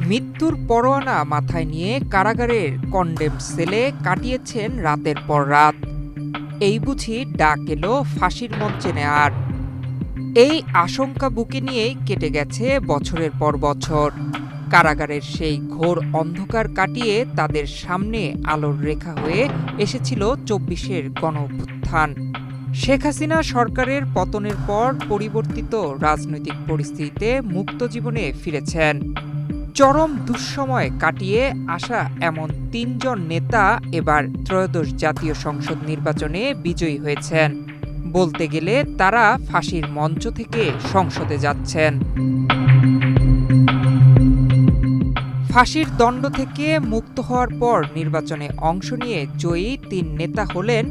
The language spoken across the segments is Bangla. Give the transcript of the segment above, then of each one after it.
মৃত্যুর পরোয়ানা মাথায় নিয়ে কারাগারের কনডেমড সেলে কাটিয়েছেন রাতের পর রাত। এই বুঝি ডাক এলো ফাঁসির মঞ্চে নেয়ার। এই আশঙ্কা বুকে নিয়েই কেটে গেছে বছরের পর বছর। কারাগারের সেই ঘোর অন্ধকার কাটিয়ে তাদের সামনে আলোর রেখা হয়ে এসেছিল ২৪-এর গণঅভ্যুত্থান। শেখ হাসিনা সরকারের পতনের পর পরিবর্তিত রাজনৈতিক পরিস্থিতিতে মুক্ত জীবনে ফিরেছেন। চরম দুঃসময় কাটিয়ে আসা এমন ৩ জন নেতা এবার ত্রয়োদশ জাতীয় সংসদ নির্বাচনে বিজয়ী হয়েছেন। বলতে গেলে তারা ফাঁসির মঞ্চ থেকে সংসদে যাচ্ছেন। ফাঁসির দণ্ড থেকে মুক্ত হওয়ার পর নির্বাচনে অংশ নিয়ে জয়ী ৩ নেতা হলেন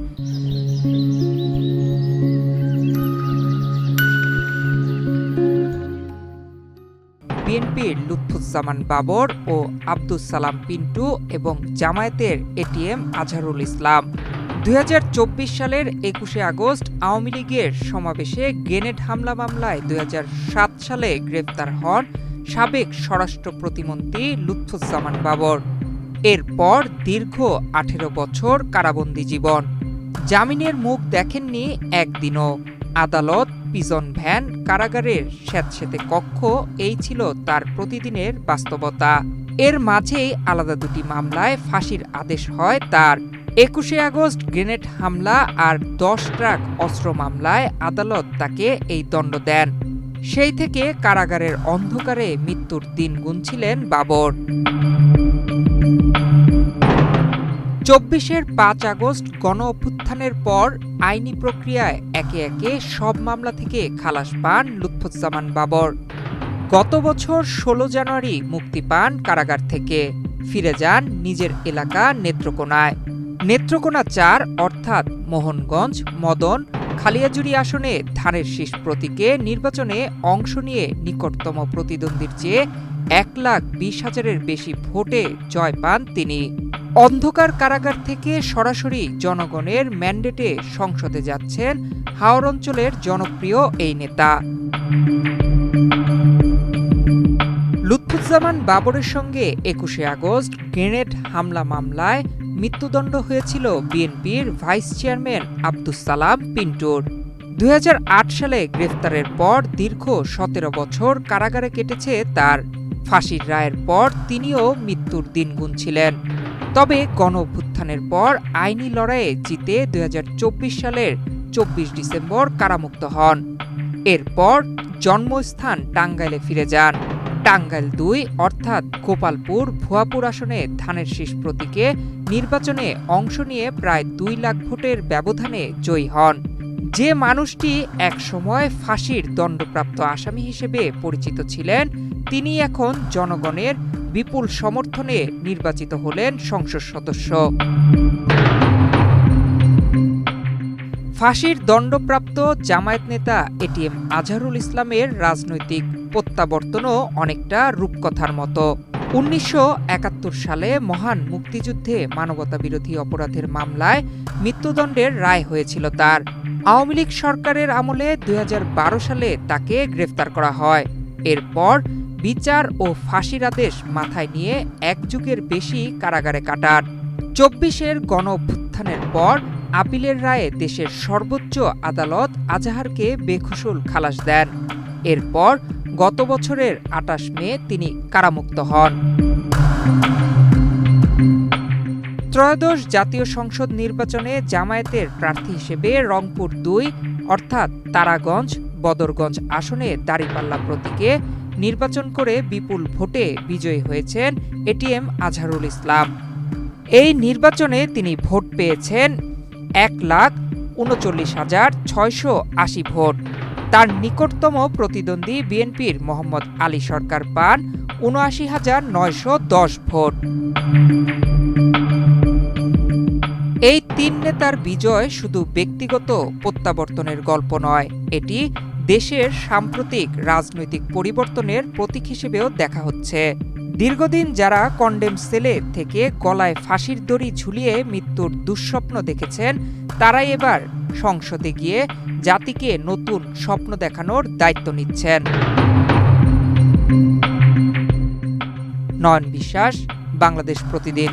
বিএনপির লুৎফুজ্জামান বাবর ও আব্দুস সালাম পিন্টু এবং জামায়াতের এটিএম আজহারুল ইসলাম। ২০২৪ সালের ২১শে আগস্ট আওয়ামী লীগের সমাবেশে গ্রেনেড হামলা মামলায় ২০০৭ সালে গ্রেফতার হন সাবেক স্বরাষ্ট্র প্রতিমন্ত্রী লুৎফুজ্জামান বাবর। এরপর দীর্ঘ ১৮ বছর কারাবন্দী জীবন। জামিনের মুখ দেখেননি একদিনও। আদালত, পিজন ভ্যান, কারাগারের স্যাঁতসেঁতে কক্ষ, এই ছিল তার প্রতিদিনের বাস্তবতা। এর মাঝেই আলাদা ২টি মামলায় ফাঁসির আদেশ হয় তার। ২১শে আগস্ট গ্রেনেড হামলা আর ১০ ট্রাক অস্ত্র মামলায় আদালত তাকে এই দণ্ড দেন। সেই থেকে কারাগারের অন্ধকারে মৃত্যুর দিন গুনছিলেন বাবর। ২৪-এর ৫ আগস্ট গণঅভ্যুত্থানের পর আইনি প্রক্রিয়ায় একে একে সব মামলা থেকে খালাস পান লুৎফুজ্জামান বাবর। গত বছর ১৬ জানুয়ারি মুক্তি পান কারাগার থেকে। ফিরে যান নিজের এলাকা নেত্রকোনায়। নেত্রকোনা ৪ অর্থাৎ মোহনগঞ্জ, মদন, খালিয়াজুড়ি আসনে ধানের শীষ প্রতীকে নির্বাচনে অংশ নিয়ে নিকটতম প্রতিদ্বন্দ্বীর চেয়ে ১,২০,০০০-এর বেশি ভোটে জয় পান তিনি। অন্ধকার কারাগার থেকে সরাসরি জনগণের ম্যান্ডেটে সংসদে যাচ্ছেন হাওর অঞ্চলের জনপ্রিয় এই নেতা। লুৎফুজ্জামান বাবরের সঙ্গে ২১শে আগস্ট গ্রেনেড হামলা মামলায় মৃত্যুদণ্ড হয়েছিল বিএনপির ভাইস চেয়ারম্যান আব্দুস সালাম পিন্টুর। ২০০৮ সালে গ্রেফতারের পর দীর্ঘ ১৭ বছর কারাগারে কেটেছে তার। ফাঁসির রায়ের পর তিনিও মৃত্যুর দিন গুনছিলেন। তবে গণঅভ্যুত্থানের পর আইনি লড়াইয়ে জিতে ২০২৪ সালের ২৪ ডিসেম্বর কারামুক্ত হন। এরপর জন্মস্থান টাঙ্গাইলে ফিরে যান। টাঙ্গাইল ২ অর্থাৎ গোপালপুর ভুয়াপুর আসনে ধানের শীষ প্রতীকে নির্বাচনে অংশ নিয়ে প্রায় ২ লাখ ভোটের ব্যবধানে জয়ী হন। যে মানুষটি একসময় ফাঁসির দণ্ডপ্রাপ্ত আসামি হিসেবে পরিচিত ছিলেন, তিনি এখন জনগণের বিপুল সমর্থনে নির্বাচিত হলেন সংসদ সদস্য। ফাঁসির দণ্ডপ্রাপ্ত জামায়াত নেতা এটিএম আজহারুল ইসলামের রাজনৈতিক প্রত্যাবর্তনও অনেকটা রূপকথার মতো। ১৯৭১ সালে মহান মুক্তিযুদ্ধে মানবতাবিরোধী অপরাধের মামলায় মৃত্যুদণ্ডের রায় হয়েছিল তার। আওয়ামী লীগ সরকারের আমলে ২০১২ সালে তাকে গ্রেফতার করা হয়। এরপর বিচার ও ফাঁসির আদেশ মাথায় নিয়ে ১ যুগের বেশি কারাগারে কাটান। ২৪-এর গণঅভ্যুত্থানের পর আপিলের রায়ে দেশের সর্বোচ্চ আদালত আজহারকে বেকসুর খালাস দেন। এরপর গত বছরের ২৮ মে তিনি কারামুক্ত হন। ত্রয়োদশ জাতীয় সংসদ নির্বাচনে জামায়াতের প্রার্থী হিসেবে রংপুর ২ অর্থাৎ তারাগঞ্জ, বদরগঞ্জ আসনে দাঁড়িপাল্লা প্রতীকে নির্বাচন করে বিপুল ভোটে বিজয়ী হয়েছেন এটিএম আজহারুল ইসলাম। এই নির্বাচনে তিনি ভোট পেয়েছেন ১,৩৯,৬৮০ ভোট। তার নিকটতম প্রতিদ্বন্দ্বী বিএনপির মোহাম্মদ আলী সরকার পান ৭৯,৯১০ ভোট। এই ৩ নেতার বিজয় শুধু ব্যক্তিগত প্রত্যাবর্তনের গল্প নয়, এটি দেশের সাম্প্রতিক রাজনৈতিক পরিবর্তনের প্রতীক হিসেবেও দেখা হচ্ছে। দীর্ঘদিন যারা কনডেম সেলে থেকে গলায় ফাঁসির দড়ি ঝুলিয়ে মৃত্যুর দুঃস্বপ্ন দেখেছেন, তারাই এবার সংসদে গিয়ে জাতিকে নতুন স্বপ্ন দেখানোর দায়িত্ব নিচ্ছেন। নয়ন বিশ্বাস, বাংলাদেশ প্রতিদিন।